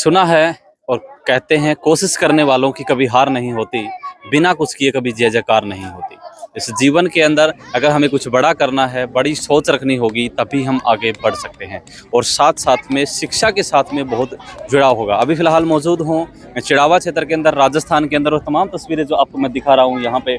सुना है और कहते हैं कोशिश करने वालों की कभी हार नहीं होती, बिना कुछ किए कभी जय जयकार नहीं होती। इस जीवन के अंदर अगर हमें कुछ बड़ा करना है, बड़ी सोच रखनी होगी, तभी हम आगे बढ़ सकते हैं। और साथ साथ में शिक्षा के साथ में बहुत जुड़ाव होगा। अभी फ़िलहाल मौजूद हूँ चिड़ावा क्षेत्र के अंदर, राजस्थान के अंदर, और तमाम तस्वीरें जो आपको मैं दिखा रहा हूँ यहाँ पे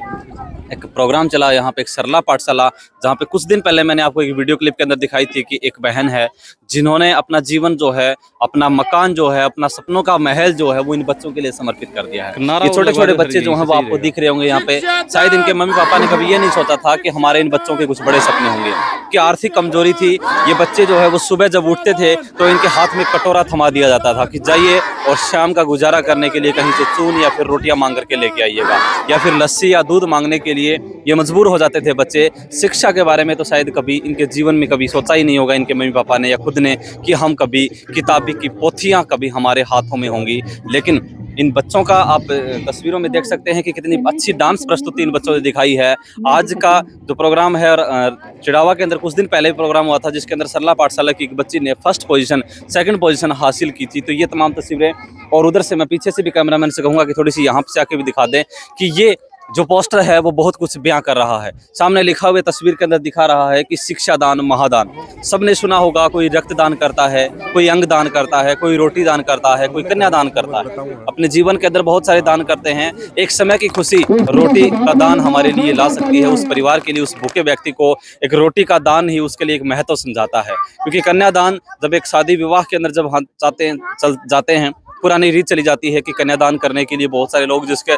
एक प्रोग्राम चला यहाँ पे, एक सरला पाठशाला, जहाँ पे कुछ दिन पहले मैंने आपको एक वीडियो क्लिप के अंदर दिखाई थी कि एक बहन है जिन्होंने अपना जीवन जो है, अपना मकान जो है, अपना सपनों का महल जो है, वो इन बच्चों के लिए समर्पित कर दिया है। ये छोटे छोटे बच्चे जो हैं वो आपको दिख रहे होंगे यहाँ पे। शायद इनके मम्मी पापा ने कभी ये नहीं सोचा था कि हमारे इन बच्चों के कुछ बड़े सपने होंगे। कि आर्थिक कमजोरी थी, ये बच्चे जो है वो सुबह जब उठते थे तो इनके हाथ में कटोरा थमा दिया जाता था कि जाइए और शाम का गुजारा करने के लिए कहीं से चून या फिर रोटियां मांग करके लेके आइएगा, या फिर लस्सी या दूध मांगने के लिए ये मजबूर हो जाते थे बच्चे। शिक्षा के बारे में तो शायद कभी इनके जीवन में कभी सोचा ही नहीं होगा इनके मम्मी पापा ने या खुद ने कि हम कभी किताबी की पोथियां कभी हमारे हाथों में होंगी। लेकिन इन बच्चों का आप तस्वीरों में देख सकते हैं कि कितनी अच्छी डांस प्रस्तुति इन बच्चों ने दिखाई है। आज का जो प्रोग्राम है, और चिड़ावा के अंदर कुछ दिन पहले भी प्रोग्राम हुआ था जिसके अंदर सरला पाठशाला की एक बच्ची ने फर्स्ट पोजीशन, सेकंड पोजीशन हासिल की थी। तो ये तमाम तस्वीरें, और उधर से मैं पीछे से भी कैमरामैन से कहूँगा कि थोड़ी सी यहाँ से आके भी दिखा दें कि ये जो पोस्टर है वो बहुत कुछ बयां कर रहा है। सामने लिखा हुआ तस्वीर के अंदर दिखा रहा है कि शिक्षा दान महादान। सबने सुना होगा, कोई रक्तदान करता है, कोई अंग दान करता है, कोई रोटी दान करता है, कोई कन्यादान करता है। अपने जीवन के अंदर बहुत सारे दान करते हैं। एक समय की खुशी रोटी का दान हमारे लिए ला सकती है। उस परिवार के लिए, उस भूखे व्यक्ति को एक रोटी का दान ही उसके लिए एक महत्व समझाता है। क्योंकि कन्यादान जब एक शादी विवाह के अंदर जब चल जाते हैं, पुरानी रीत चली जाती है कि कन्यादान करने के लिए बहुत सारे लोग, जिसके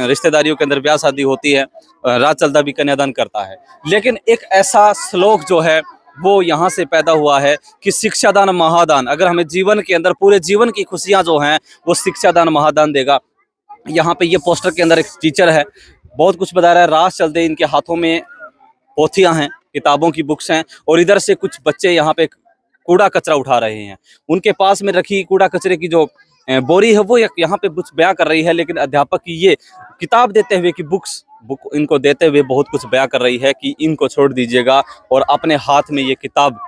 रिश्तेदारियों के अंदर ब्याह शादी होती है, रात चलता भी कन्यादान करता है। लेकिन एक ऐसा श्लोक जो है वो यहाँ से पैदा हुआ है कि शिक्षादान महादान। अगर हमें जीवन के अंदर पूरे जीवन की खुशियाँ जो हैं वो शिक्षादान महादान देगा। यहाँ पे ये पोस्टर के अंदर एक टीचर है, बहुत कुछ बता रहा है। रात चलते इनके हाथों में पोथियाँ हैं, किताबों की बुक्स हैं, और इधर से कुछ बच्चे यहाँ पे कूड़ा कचरा उठा रहे हैं। उनके पास में रखी कूड़ा कचरे की जो बोरी है वो यहाँ पे कुछ बयां कर रही है। लेकिन अध्यापक की ये किताब देते हुए कि बुक इनको देते हुए बहुत कुछ बयां कर रही है कि इनको छोड़ दीजिएगा और अपने हाथ में ये किताब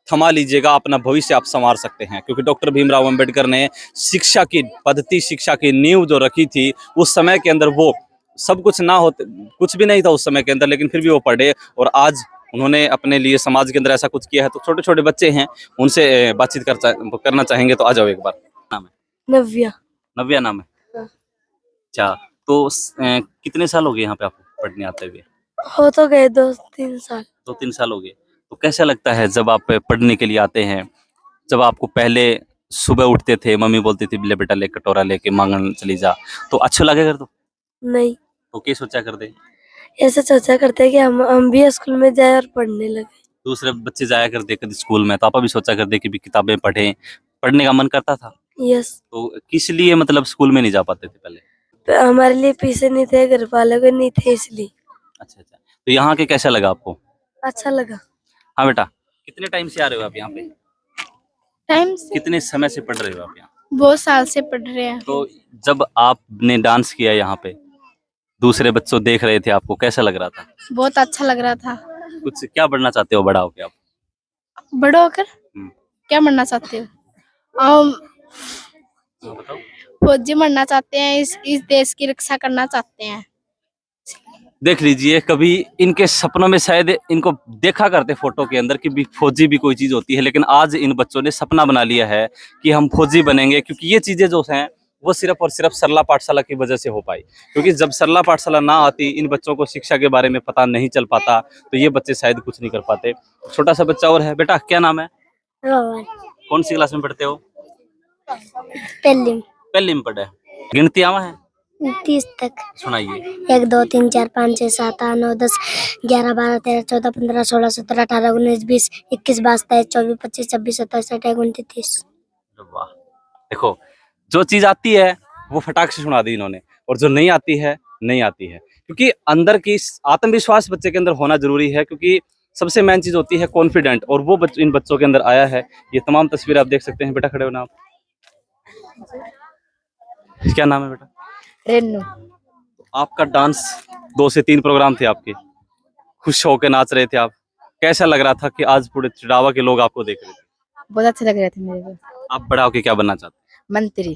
थमा लीजिएगा, अपना भविष्य आप संवार सकते हैं। क्योंकि डॉक्टर भीमराव अंबेडकर ने शिक्षा की पद्धति, शिक्षा की नींव जो रखी थी, उस समय के अंदर वो सब कुछ ना होते, कुछ भी नहीं था उस समय के अंदर, लेकिन फिर भी वो पढ़े और आज उन्होंने अपने लिए समाज के अंदर ऐसा कुछ किया है। तो छोटे छोटे बच्चे हैं, उनसे बातचीत करना चाहेंगे। तो आ जाओ एक बार। नाम है नव्या। नव्या नाम है। हाँ। अच्छा, तो कितने साल हो गए यहाँ पे आपको पढ़ने आते हुए? हो तो गए 2-3 साल। 2-3 साल हो गए। तो कैसा लगता है जब आप पढ़ने के लिए आते हैं? जब आपको पहले सुबह उठते थे, मम्मी बोलती थी ले बेटा ले कटोरा लेके मांगन चली जा, तो अच्छा लगे कर? तो नहीं, तो क्या सोचा कर दे? ऐसे सोचा करते कि हम भी स्कूल में जाए और पढ़ने लगे। दूसरे बच्चे जाया कर दे कभी स्कूल में, तो आप भी सोचा कर दे कि भी किताबें पढ़ें, पढ़ने का मन करता था? यस। तो किस लिए मतलब स्कूल में नहीं जा पाते थे पहले? हमारे लिए पैसे नहीं थे, घर वालों के नहीं थे, इसलिए। अच्छा अच्छा। तो यहाँ के कैसा लगा आपको? अच्छा लगा। हाँ बेटा, कितने टाइम से आ रहे हो आप यहाँ पे? टाइम से कितने समय से पढ़ रहे हो आप यहाँ? बहुत साल से पढ़ रहे हैं। तो जब आपने डांस किया यहाँ पे, दूसरे बच्चों देख रहे थे आपको, कैसा लग रहा था? बहुत अच्छा लग रहा था। कुछ क्या बनना चाहते हो बड़ा होके आप? बड़े होकर क्या बनना चाहते हो? हम बताओ। फौजी बनना चाहते हैं, इस देश की रक्षा करना चाहते हैं। देख लीजिए, कभी इनके सपनों में शायद इनको देखा करते फोटो के अंदर कि भी फौजी भी कोई चीज होती है, लेकिन आज इन बच्चों ने सपना बना लिया है कि हम फौजी बनेंगे। क्योंकि ये चीजें जो हैं वो सिर्फ और सिर्फ सरला पाठशाला की वजह से हो पाई। क्योंकि जब सरला पाठशाला ना आती, इन बच्चों को शिक्षा के बारे में पता नहीं चल पाता, तो ये बच्चे शायद कुछ नहीं कर पाते। छोटा सा बच्चा और है। बेटा क्या नाम है? रोहन। कौन सी क्लास में पढ़ते हो? पहली में पढ़े। गिनती आवा है? 30 तक। सुनाइए। 1 2 3 4 5 6 7 8 9 10 11 12 13 14 15 16 17 18 19 20 21 22 23 24 25 26 27 28 29 30। वाह, देखो जो चीज आती है वो फटाक से सुना दी इन्होंने, और जो नहीं आती है नहीं आती है। क्योंकि अंदर की आत्मविश्वास बच्चे के अंदर होना जरूरी है। क्योंकि सबसे मेन चीज होती है कॉन्फिडेंट, और वो इन बच्चों के अंदर आया है। ये तमाम तस्वीर आप देख सकते हैं। बेटा खड़े हो ना आप? क्या नाम है बेटा? रेनू। आपका डांस 2 से 3 प्रोग्राम थे आपके, खुश होकर नाच रहे थे आप। कैसा लग रहा था कि आज पूरे चिड़ावा के लोग आपको देख रहे थे? बहुत अच्छे लग रहे थे मेरे को। आप बड़ा होके क्या बनना चाहते हैं? मंत्री।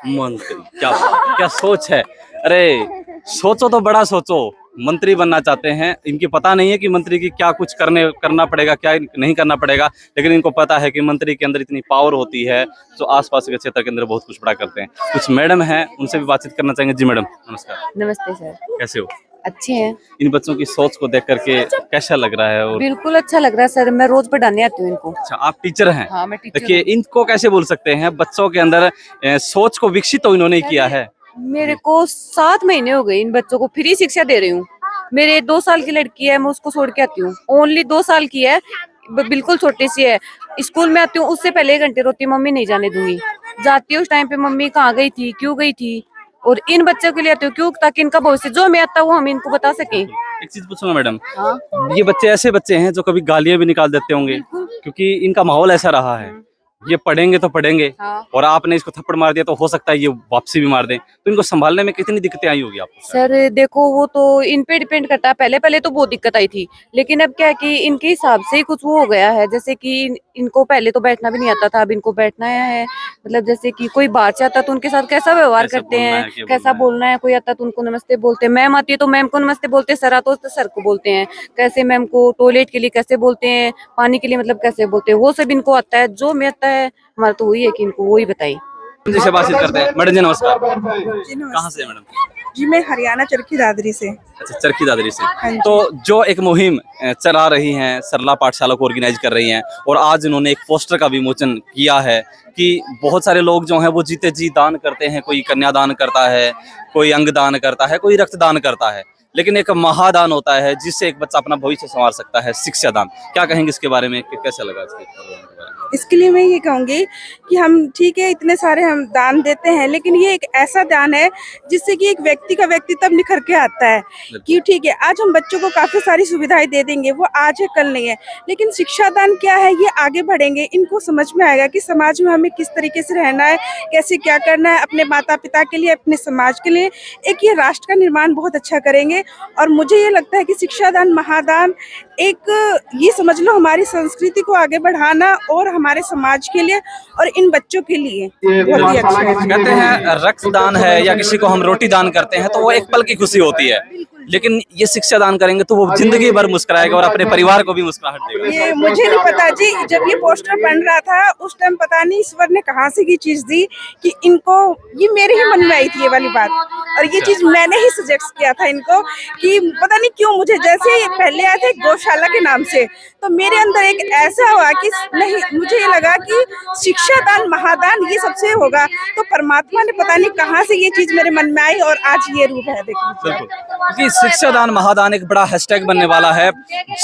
मंत्री, क्या सोच है। अरे सोचो तो बड़ा सोचो, मंत्री बनना चाहते हैं। इनकी पता नहीं है कि मंत्री की क्या कुछ करना पड़ेगा, क्या नहीं करना पड़ेगा, लेकिन इनको पता है कि मंत्री के अंदर इतनी पावर होती है जो आसपास के क्षेत्र के अंदर बहुत कुछ बड़ा करते हैं। कुछ मैडम हैं, उनसे भी बातचीत करना चाहेंगे। जी मैडम नमस्कार। नमस्ते सर। कैसे हो? अच्छे हैं। इन बच्चों की सोच को देख करके कैसा लग रहा है? और बिल्कुल अच्छा लग रहा है सर, मैं रोज पढ़ाने आती हूँ इनको। अच्छा, आप टीचर हैं? हाँ मैं टीचर देखिए, इनको कैसे बोल सकते हैं, बच्चों के अंदर सोच को विकसित तो इन्होंने किया है। हूँ। मेरे को 7 महीने हो गए इन बच्चों को फ्री शिक्षा दे रही हूँ। मेरे 2 साल की लड़की है, मैं उसको छोड़ के आती हूँ। ओनली 2 साल की है, बिल्कुल छोटी सी है। स्कूल में आती हूँ, उससे पहले 1 घंटे रोती मम्मी नहीं जाने दूंगी। जाती हूँ उस टाइम पे मम्मी कहाँ गई थी, क्यों गई थी। और इन बच्चों के लिए आती हूँ क्यों, ताकि इनका भविष्य जो मैं आता वो हम इनको बता सके। एक चीज पूछूंगा मैडम, हाँ ये बच्चे ऐसे बच्चे हैं जो कभी गालियां भी निकाल देते होंगे, क्योंकि इनका माहौल ऐसा रहा है। ये पढ़ेंगे तो पढ़ेंगे, हाँ। और आपने इसको थप्पड़ मार दिया तो हो सकता है ये वापसी भी मार दें, तो इनको संभालने में कितनी दिक्कतें आई होगी आपको? सर देखो वो तो इन पे डिपेंड करता है। पहले पहले तो बहुत दिक्कत आई थी, लेकिन अब क्या है कि इनके हिसाब से ही कुछ वो हो गया है। जैसे कि इनको पहले तो बैठना भी नहीं आता था, अब इनको बैठना है। मतलब जैसे कि कोई बाहर से आता तो उनके साथ कैसा व्यवहार कैसे करते बोलना है, हैं, क्या कैसा बोलना है। कोई आता तो उनको नमस्ते बोलते हैं, मैम आती है तो मैम को नमस्ते बोलते हैं, सर आता तो सर को बोलते हैं। कैसे मैम को टॉयलेट के लिए कैसे बोलते हैं, पानी के लिए मतलब कैसे बोलते हैं, वो सब इनको आता है। जो मैं आता है हमारा तो वही है कि इनको वही बताइए। जी से बातचीत करते हैं। मैडम जी नमस्कार। जी कहाँ नमस्ते। से है मैडम? जी मैं हरियाणा चरखी दादरी से। अच्छा, चरखी दादरी से। हाँ जी। तो जो एक मुहिम चला रही हैं, सरला पाठशाला को ऑर्गेनाइज कर रही हैं, और आज उन्होंने एक पोस्टर का विमोचन किया है कि बहुत सारे लोग जो हैं वो जीते जी दान करते हैं। कोई कन्यादान करता है, कोई अंगदान करता है, कोई रक्तदान करता है, लेकिन एक महादान होता है जिससे एक बच्चा अपना भविष्य संवार सकता है, शिक्षा दान। क्या कहेंगे इसके बारे में, कि कैसा लगा इसके प्रोग्राम के बारे में? इसके लिए मैं ये कहूँगी कि हम ठीक है इतने सारे हम दान देते हैं, लेकिन ये एक ऐसा दान है जिससे कि एक व्यक्ति का व्यक्तित्व निखर के आता है। कि ठीक है आज हम बच्चों को काफ़ी सारी सुविधाएं दे देंगे, वो आज है कल नहीं है, लेकिन शिक्षा दान क्या है, ये आगे बढ़ेंगे इनको समझ में आएगा कि समाज में हमें किस तरीके से रहना है, कैसे क्या करना है, अपने माता पिता के लिए, अपने समाज के लिए। एक ये राष्ट्र का निर्माण बहुत अच्छा करेंगे। और मुझे ये लगता है कि शिक्षा दान महादान एक ये समझ लो हमारी संस्कृति को आगे बढ़ाना और हमारे समाज के लिए और इन बच्चों के लिए बहुत ही अच्छा है। कहते हैं रक्तदान है या किसी को हम रोटी दान करते हैं तो वो एक पल की खुशी होती है, लेकिन ये शिक्षा दान करेंगे तो वो जिंदगी भर मुस्कुराएगा और अपने परिवार को भी मुस्कुराहट देगा। ये मुझे नहीं पता जी, जब ये पोस्टर बन रहा था उस टाइम पता नहीं ईश्वर ने कहाँ से ये चीज दी कि इनको, ये मेरे ही मन में आई थी ये वाली बात, और ये चीज मैंने ही सजेस्ट किया था इनको कि पता नहीं क्यों मुझे, जैसे पहले आए थे गौशाला के नाम से, तो मेरे अंदर एक ऐसा हुआ कि नहीं, मुझे ये लगा कि शिक्षा दान महादान ये सबसे होगा। तो परमात्मा ने पता नहीं कहाँ से ये चीज मेरे मन में आई और आज ये रूप है। देखिए बिल्कुल, क्योंकि शिक्षा दान महादान एक बड़ा हैशटैग बनने वाला है।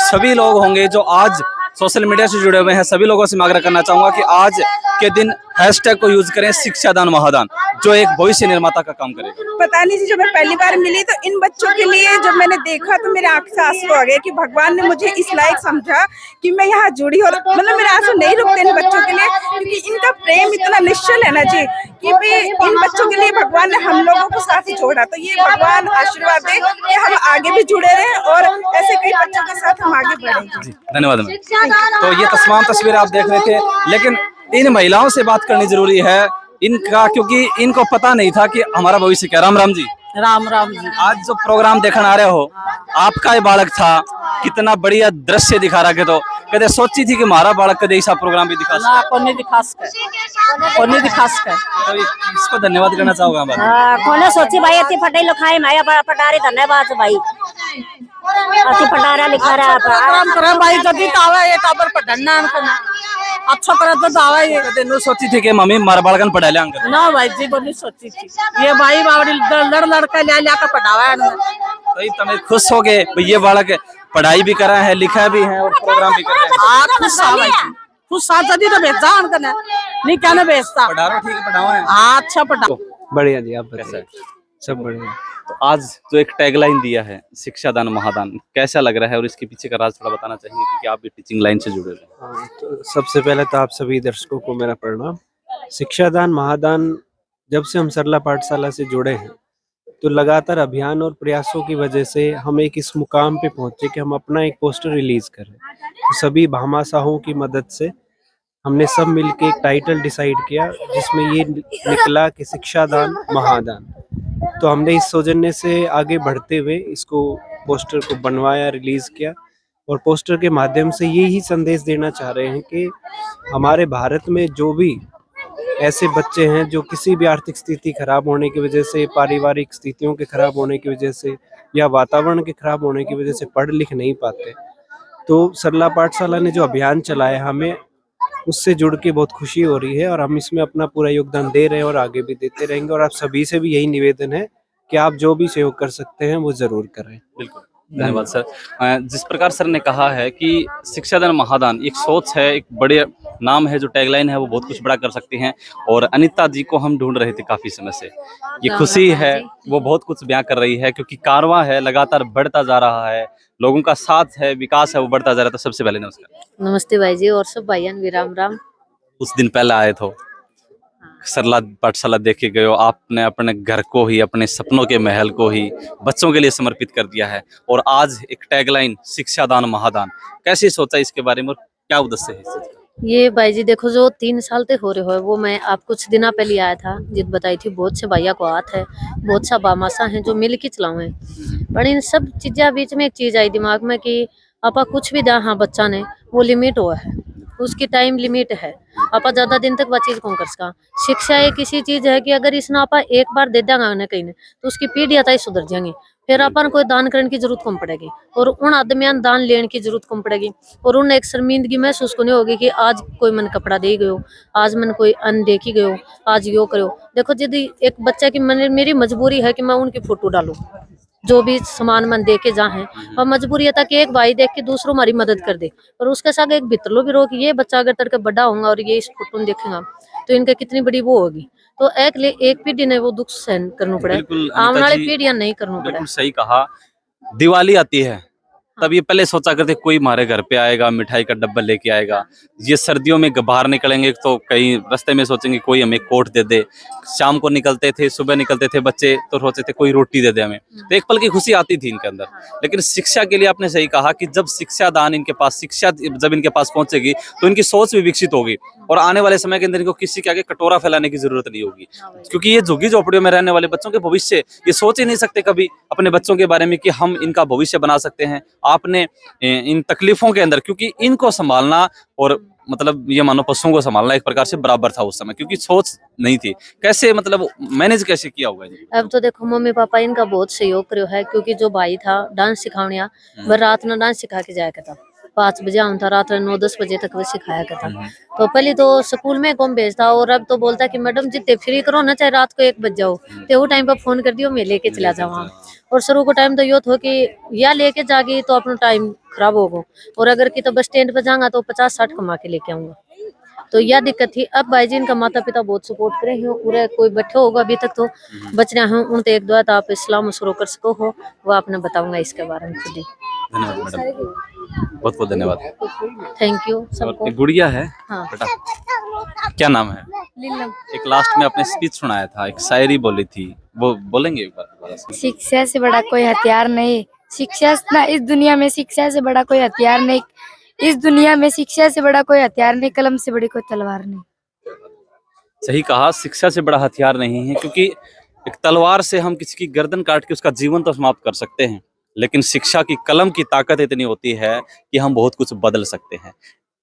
सभी लोग होंगे जो आज सोशल मीडिया से जुड़े हुए हैं, सभी लोगों से मैं आग्रह करना चाहूंगा कि आज के दिन हैशटैग को यूज करें, शिक्षा दान महादान, जो एक भविष्य निर्माता का काम करेगा। पता नहीं जी, जब मैं पहली बार मिली तो इन बच्चों के लिए जब मैंने देखा तो मेरे आंख से आंसू आ गए कि भगवान ने मुझे इस लायक समझा कि मैं यहाँ जुड़ी। और मतलब मेरे आंसू नहीं रुकते इन बच्चों के लिए, क्योंकि इनका प्रेम इतना निश्चल है ना जी कि भाई इन बच्चों के लिए भगवान ने हम लोगों को साथ ही जोड़ा। तो ये भगवान आशीर्वाद दे कि हम आगे भी जुड़े रहें और ऐसे कई बच्चों के साथ हम आगे बढ़ेंगे। धन्यवाद मैम। तो ये तमाम तस्वीरें आप देख रहे थे, लेकिन इन महिलाओं से बात करनी जरूरी है इनका, क्योंकि इनको पता नहीं था कि हमारा भविष्य क्या। राम राम जी। राम राम जी। आज जो प्रोग्राम देखने आ रहे हो, आपका ही बालक था, कितना बढ़िया दृश्य दिखा रहा के, तो कदे सोची थी कि हमारा बालक कदे ऐसा प्रोग्राम भी दिखा ना कोने दिखा सके तो इसको धन्यवाद करना चाहूंगा मैं। कोने सोची भाई अति फटाई लिखाई माया पटारे धन्यवाद भाई अति पटारा लिखा रहा प्रोग्राम करे भाई जदी तावा ये टाबर पढ़ना करना अच्छा करे तो दावा ये कदे नो सोची थी कि मम्मी हमारा बालकन पढ़ा ले अंकल? ना भाई जी बोली सोची थी ये भाई बावड़ी लड़का ले कर पढ़ावा है तो तमें खुश हो गए ये बालक पढ़ाई भी कर रहे हैं, लिखा भी है और प्रोग्राम भी कर रहे हैं। हां खुश आ भाई खुश आ जदी तो भेजा करना नहीं कहना भेजता पढ़ा रहा ठीक पढ़ावा है। हां अच्छा पढ़ा बढ़िया जी। आप कैसा है? सब बढ़िया। तो आज जो एक टैगलाइन दिया है शिक्षा दान महादान, कैसा लग रहा है और इसके पीछे का राज थोड़ा बताना चाहेंगे, क्योंकि आप भी टीचिंग लाइन से जुड़े हुए हैं। तो सबसे पहले तो आप सभी दर्शकों को मेरा प्रणाम। शिक्षा दान महादान जब से हम सरला पाठशाला से जुड़े हैं तो लगातार अभियान और प्रयासों की वजह से हम एक इस मुकाम पे पहुंचे कि हम अपना एक पोस्टर रिलीज करें। तो सभी भामाशाहों की मदद से हमने सब मिलके एक टाइटल डिसाइड किया जिसमें ये निकला कि शिक्षादान महादान। तो हमने इस सौजन्य से आगे बढ़ते हुए इसको पोस्टर को बनवाया, रिलीज किया और पोस्टर के माध्यम से यही संदेश देना चाह रहे हैं कि हमारे भारत में जो भी ऐसे बच्चे हैं जो किसी भी आर्थिक स्थिति खराब होने की वजह से, पारिवारिक स्थितियों के खराब होने की वजह से या वातावरण के खराब होने की वजह से पढ़ लिख नहीं पाते, तो सरला पाठशाला ने जो अभियान चलाया हमें उससे जुड़ के बहुत खुशी हो रही है और हम इसमें अपना पूरा योगदान दे रहे हैं और आगे भी देते रहेंगे। और आप सभी से भी यही निवेदन है कि आप जो भी सहयोग कर सकते हैं वो जरूर करें। बिल्कुल, धन्यवाद सर। जिस प्रकार सर ने कहा है कि शिक्षादान महादान एक सोच है, एक बड़े नाम है, जो टैगलाइन है वो बहुत कुछ बड़ा कर सकती हैं। और अनिता जी को हम ढूंढ रहे थे काफी समय से, ये खुशी है वो बहुत कुछ बयां कर रही है क्योंकि कारवां है लगातार बढ़ता जा रहा है, लोगों का साथ है, विकास है वो बढ़ता जा रहा है। तो सबसे पहले नमस्कार। नमस्ते भाई जी और सब भाईयान भी राम राम। कुछ दिन पहले आए थे सरला पाठशाला देखे गए हो, आपने अपने घर को ही, अपने सपनों के महल को ही बच्चों के लिए समर्पित कर दिया है और आज एक टैगलाइन शिक्षादान महादान, कैसे सोचा इसके बारे में और क्या उद्देश्य है इस चीज का? ये भाई जी देखो जो 3 साल ते हो रहे हो वो मैं आप कुछ दिना पहले आया था जित बताई थी बहुत से भैया को हाथ है, बहुत सा बामासा है जो मिल के चलाओ है। पर इन सब चीजा बीच में एक चीज आई दिमाग में कि आपा कुछ भी दा हाँ बच्चा ने वो लिमिट हुआ है, उसकी टाइम लिमिट है, आपा ज्यादा दिन तक वह चीज कौन कर सका। शिक्षा एक ऐसी चीज है कि अगर इसने आपा एक बार दे देगा ना कहीं ने तो उसकी पीढ़ी आता ही सुधर जाएंगी, फिर अपन कोई दान करने की जरूरत कम पड़ेगी और उन आदमियां दान लेने की जरूरत कम पड़ेगी और उन एक शर्मिंदगी महसूस को नहीं होगी कि आज कोई मन कपड़ा दे गयो, आज मन कोई अन्न दे की गयो, आज यो करो। देखो यदि एक बच्चा की मेरी मजबूरी है कि मैं उनकी फोटो डालूं, जो भी सामान मन दे के जा है और मजबूरी है ताकि एक भाई देख के दूसरों हमारी मदद कर दे और उसके साथ एक भितरलो भी रो कि ये बच्चा अगर तड़के बड़ा होगा और ये इस फोटो में देखेगा तो इनका कितनी बड़ी वो होगी। तो एक पीढ़ी ने वो दुख सहन करना पड़े, आने वाली पीढ़ियां नहीं करना पड़े। बिल्कुल सही कहा। दिवाली आती है तब ये पहले सोचा करते कोई हमारे घर पे आएगा, मिठाई का डब्बा लेके आएगा। ये सर्दियों में बाहर निकलेंगे तो कहीं रास्ते में सोचेंगे कोई हमें कोट दे दे। शाम को निकलते थे, सुबह निकलते थे बच्चे तो सोचते थे कोई रोटी दे दे हमें, तो एक पल की खुशी आती थी इनके अंदर। लेकिन शिक्षा के लिए आपने सही कहा कि जब शिक्षा दान इनके पास, शिक्षा जब इनके पास पहुंचेगी तो इनकी सोच भी विकसित होगी और आने वाले समय के अंदर इनको किसी के आगे कटोरा फैलाने की जरूरत नहीं होगी, क्योंकि ये झुग्गी झोपड़ियों में रहने वाले बच्चों के भविष्य ये सोच ही नहीं सकते कभी अपने बच्चों के बारे में कि हम इनका भविष्य बना सकते हैं। आपने इन तकलीफों के अंदर, क्योंकि इनको संभालना और मतलब ये मानो पशुओं को संभालना एक प्रकार से बराबर था उस समय, क्योंकि सोच नहीं थी। कैसे मतलब मैनेज कैसे किया होगा जी? अब तो देखो मम्मी पापा इनका बहुत सहयोग करो है, क्योंकि जो भाई था डांस सिखावनिया वह रात में डांस सिखा के जाया करता, 5 बजे आऊँ था, रात में 9-10 बजे तक वो सिखाया करता। तो पहले तो स्कूल में कौन भेजता और अब तो बोलता कि मैडम जितने फ्री करो ना, चाहे रात को 1 बज जाओ तो वो टाइम पर फोन कर दियो मैं लेके चला जाऊँ। और शुरू को टाइम तो यो था कि या लेके जागी तो अपना टाइम खराब होगा और अगर की तो बस स्टैंड पर जाऊंगा तो 50-60 कमा के लेके आऊंगा, तो यह दिक्कत थी। अब भाई जी इनका माता पिता बहुत सपोर्ट करे हैं, पूरा कोई बैठे होगा अभी तक तो बच रहे हैं उन तो एक दुआ तो आप इस्लाम शुरू कर सको हो वो आपने बताऊंगा इसके बारे में खुद ही। धन्यवाद मैडम, बहुत बहुत धन्यवाद। थैंक यू सबको। एक गुड़िया है हाँ। बेटा, क्या नाम है? लीलम। एक लास्ट में आपने स्पीच सुनाया था, एक शायरी बोली थी, वो बोलेंगे एक बार दोबारा से? शिक्षा से बड़ा कोई हथियार नहीं, शिक्षा ना इस दुनिया में शिक्षा से बड़ा कोई हथियार नहीं, इस दुनिया में शिक्षा से बड़ा कोई हथियार नहीं, कलम से बड़ी कोई तलवार नहीं। सही कहा, शिक्षा से बड़ा हथियार नहीं है, क्योंकि एक तलवार से हम किसी की गर्दन काट के उसका जीवन तो समाप्त कर सकते हैं, लेकिन शिक्षा की कलम की ताकत इतनी होती है कि हम बहुत कुछ बदल सकते हैं।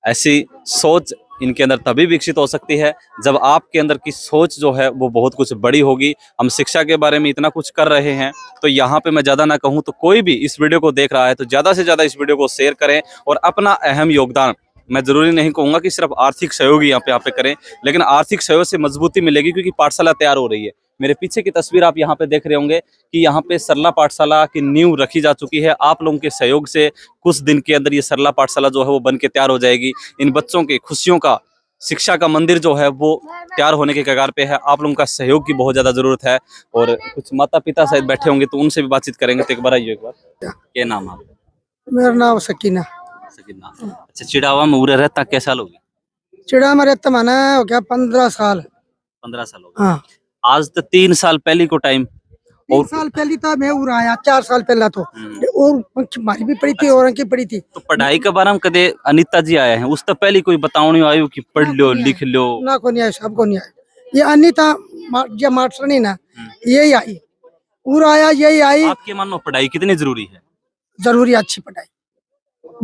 ऐसी सोच इनके अंदर तभी विकसित हो सकती है जब आपके अंदर की सोच जो है वो बहुत कुछ बड़ी होगी। हम शिक्षा के बारे में इतना कुछ कर रहे हैं तो यहाँ पे मैं ज़्यादा ना कहूँ तो कोई भी इस वीडियो को देख रहा है तो ज़्यादा से ज़्यादा इस वीडियो को शेयर करें और अपना अहम योगदान, मैं जरूरी नहीं कहूँगा कि सिर्फ आर्थिक सहयोग ही यहाँ पे करें, लेकिन आर्थिक सहयोग से मजबूती मिलेगी, क्योंकि पाठशाला तैयार हो रही है। मेरे पीछे की तस्वीर आप यहाँ पे देख रहे होंगे कि यहाँ पे सरला पाठशाला की नींव रखी जा चुकी है। आप लोगों के सहयोग से कुछ दिन के अंदर ये सरला पाठशाला जो है वो बन के तैयार हो जाएगी। इन बच्चों के खुशियों का, शिक्षा का मंदिर जो है वो तैयार होने के कगार पे है। आप लोगों का सहयोग की बहुत ज्यादा जरूरत है और कुछ माता पिता शायद बैठे होंगे तो उनसे भी बातचीत करेंगे। तो एक बार आइए, एक बार, क्या नाम है आपका? मेरा नाम सकीना। सकीना, अच्छा। चिड़ावा में उरे रहता क्या साल हो गया? चिड़ा में रहता माना हो गया 15 साल। 15 साल हो गया। हाँ। आज तो 3 साल पहले को टाइम 3 साल पहले तो मैं उड़ आया, 4 साल पहला तो और हमारी भी पड़ी थी और उनकी पड़ी थी। तो पढ़ाई के बारे में कदे अनिता जी आया है, उस तो पहले कोई बताओ नहीं आयु कि पढ़ लो लिख लो। ना को नहीं आया, सबको नहीं आया। ये अनिता जो मास्टर नहीं ना, यही आई उड़ आया, यही आई। आपके मानो पढ़ाई कितनी जरूरी है? जरूरी अच्छी पढ़ाई,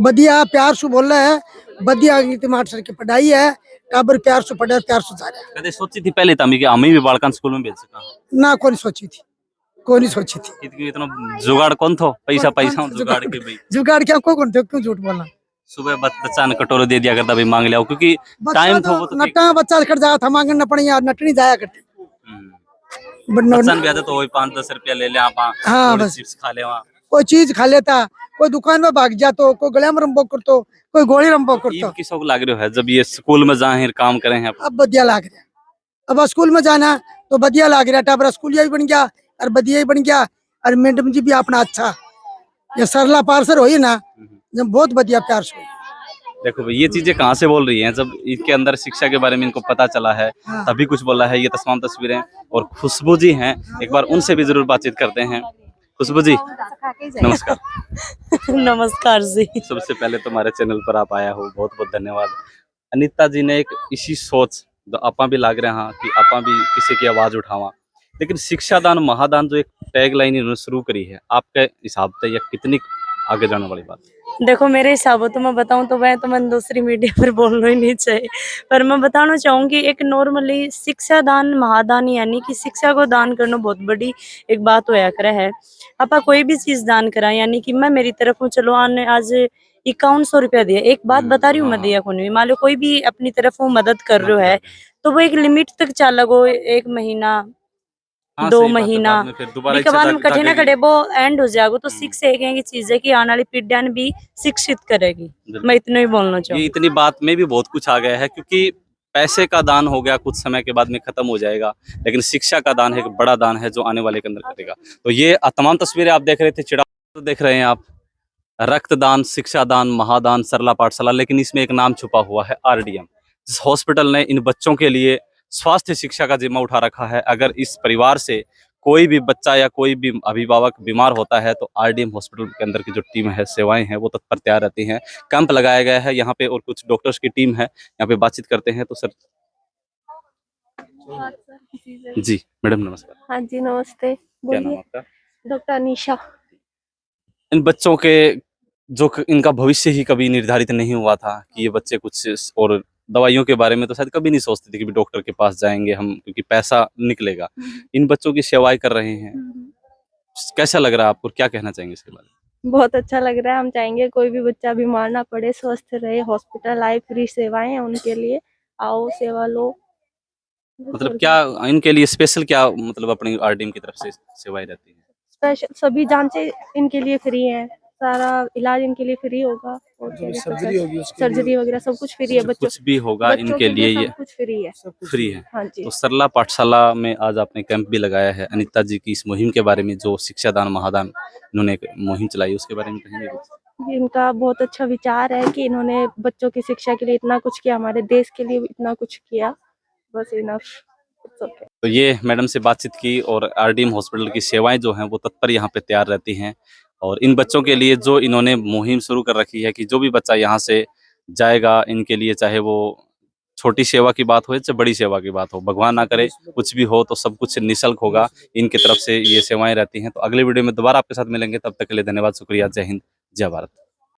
बढ़िया प्यार से बोल रहा है, बढ़िया मास्टर की पढ़ाई है, टाबर प्यार से पढ़े, प्यार से जा रहा है। कदे सोची थी पहले तमी कि हमें भी बालकान स्कूल में भेज सका? ना कोई सोची थी, कोई नहीं सोची थी। क्योंकि इतना जुगाड़ कौन थो, पैसा पैसा जुगाड़ के भाई जुगाड़ क्या को कौन थे, क्यों झूठ बोलना। सुबह बच्चा ने कटोरे दे दिया करता भाई मांग लिया, क्योंकि टाइम था वो तो नट्टा बच्चा कर जाया था, मांगना पड़े यार, नटनी जाया करती। बच्चा भी आता तो वही 5-10 रुपया ले ले आप, हाँ, थोड़ी बस। चिप्स खा ले वहाँ। कोई चीज खा लेता, कोई दुकान में भाग जातो, कोई गले में रंबो करतो, कोई गोली रंबो करतो। ईद की शौक लाग रही है जब ये स्कूल में जाए काम करें हैं। अब बढ़िया लाग रहा, अब स्कूल में जाना तो बढ़िया लाग रहा, टाबर स्कूल भी बन गया और बढ़िया ही बन गया, और मैडम जी भी अपना अच्छा, ये सरला पार्सर हुई ना, जब बहुत बढ़िया प्यार से हुई। देखो भाई ये चीजें कहाँ से बोल रही हैं, जब इसके अंदर शिक्षा के बारे में इनको पता चला है तभी कुछ बोला है। ये तमाम तस्वीरें और खुशबू जी हैं, एक बार उनसे भी जरूर बातचीत करते हैं। खुशबू जी नमस्कार। नमस्कार जी। सबसे पहले तुम्हारे चैनल पर आप आया हो, बहुत बहुत धन्यवाद। अनिता जी ने एक इसी सोच जो आपा भी लाग रहे हैं कि आपा भी किसी की आवाज उठावा, लेकिन शिक्षा दान महादान जो एक टैग लाइन इन्होंने शुरू करी है, आपके हिसाब से यह कितनी आगे जाने वाली बात? देखो मेरे हिसाब तो मैं बताऊं तो वह तो मैं दूसरी मीडिया पर बोलना ही नहीं चाहिए, पर मैं बताना चाहूंगी एक नॉर्मली शिक्षा दान महादान यानी कि शिक्षा को दान करना बहुत बड़ी एक बात होया करे है। आपा कोई भी चीज दान करा, यानी कि मैं मेरी तरफ हूँ, चलो आने आज 5100 रुपया दिया, एक बात बता रही हूँ मैं, दिया कौन भी, मान लो कोई भी अपनी तरफ वो मदद कर रहे है तो वो एक लिमिट तक चल गो, 1 महीना 2 महीना के बाद में कठिन खड़े वो एंड हो जाएगा। तो शिक्षा एक है चीज है कि आने वाली पीढ़ियां भी शिक्षित करेगी, मैं इतना ही बोलना चाहूँ। ये इतनी बात में भी बहुत कुछ आ गया है, क्योंकि पैसे का दान हो गया कुछ समय के बाद में खत्म हो जाएगा, लेकिन शिक्षा का दान है एक बड़ा दान है जो आने वाले के अंदर करेगा। तो ये तमाम तस्वीरें आप देख रहे थे, चिड़ा देख रहे हैं आप, रक्तदान, शिक्षा दान, महादान, सरला पाठशाला, लेकिन इसमें एक नाम छुपा हुआ है RDM। जिस हॉस्पिटल ने इन बच्चों के लिए स्वास्थ्य शिक्षा का जिम्मा उठा रखा है, अगर इस परिवार से कोई भी बच्चा या कोई भी अभिभावक बीमार होता है तो RDM हॉस्पिटल के अंदर की जो टीम है, सेवाएं हैं, वो तत्पर तैयार रहती हैं। कैंप लगाया गया है यहाँ पे और कुछ डॉक्टर्स की टीम है, यहाँ पे बातचीत करते हैं। तो सर जी मैडम नमस्कार। हाँ जी नमस्ते, क्या नाम बोलिए। आपका? डॉक्टर अनीशा। इन बच्चों के जो इनका भविष्य ही कभी निर्धारित नहीं हुआ था कि ये बच्चे कुछ, और दवाइयों के बारे में तो शायद कभी नहीं सोचते थे कि भी डॉक्टर के पास जाएंगे हम क्योंकि पैसा निकलेगा। इन बच्चों की सेवाएं कर रहे हैं, कैसा लग रहा है आपको, क्या कहना चाहेंगे इसके बारे में? बहुत अच्छा लग रहा है, हम चाहेंगे कोई भी बच्चा बीमार ना पड़े, स्वस्थ रहे, हॉस्पिटल आए, फ्री सेवाएं हैं उनके लिए, आओ सेवा लो। मतलब क्या इनके लिए स्पेशल क्या, मतलब अपनी RDM की तरफ से सेवाएं रहती हैं? स्पेशल सभी जांचें इनके लिए फ्री है, सारा इलाज इनके लिए फ्री होगा, और सर्जरी वगैरह सब कुछ फ्री है। बच्चों कुछ भी होगा बच्चों इनके के लिए ये सब कुछ फ्री है। फ्री है। हाँ जी। तो सरला पाठशाला में आज आपने कैंप भी लगाया है। अनिता जी की इस मुहिम के बारे में, जो शिक्षा दान महादान इन्होंने एक मुहिम चलाई, उसके बारे में कहेंगे कुछ? इनका बहुत अच्छा विचार है कि इन्होंने बच्चों की शिक्षा के लिए इतना कुछ किया, हमारे देश के लिए इतना कुछ किया, बस इनफ। तो ये मैडम से बातचीत की, और RDM हॉस्पिटल की सेवाएं जो हैं वो तत्पर यहाँ पे तैयार रहती हैं, और इन बच्चों के लिए जो इन्होंने मुहिम शुरू कर रखी है कि जो भी बच्चा यहाँ से जाएगा, इनके लिए चाहे वो छोटी सेवा की बात हो या बड़ी सेवा की बात हो, भगवान ना करे कुछ भी हो, तो सब कुछ निःशुल्क होगा, इनकी तरफ से ये सेवाएं रहती हैं। तो अगले वीडियो में दोबारा आपके साथ मिलेंगे, तब तक के लिए धन्यवाद, शुक्रिया, जय हिंद, जय भारत।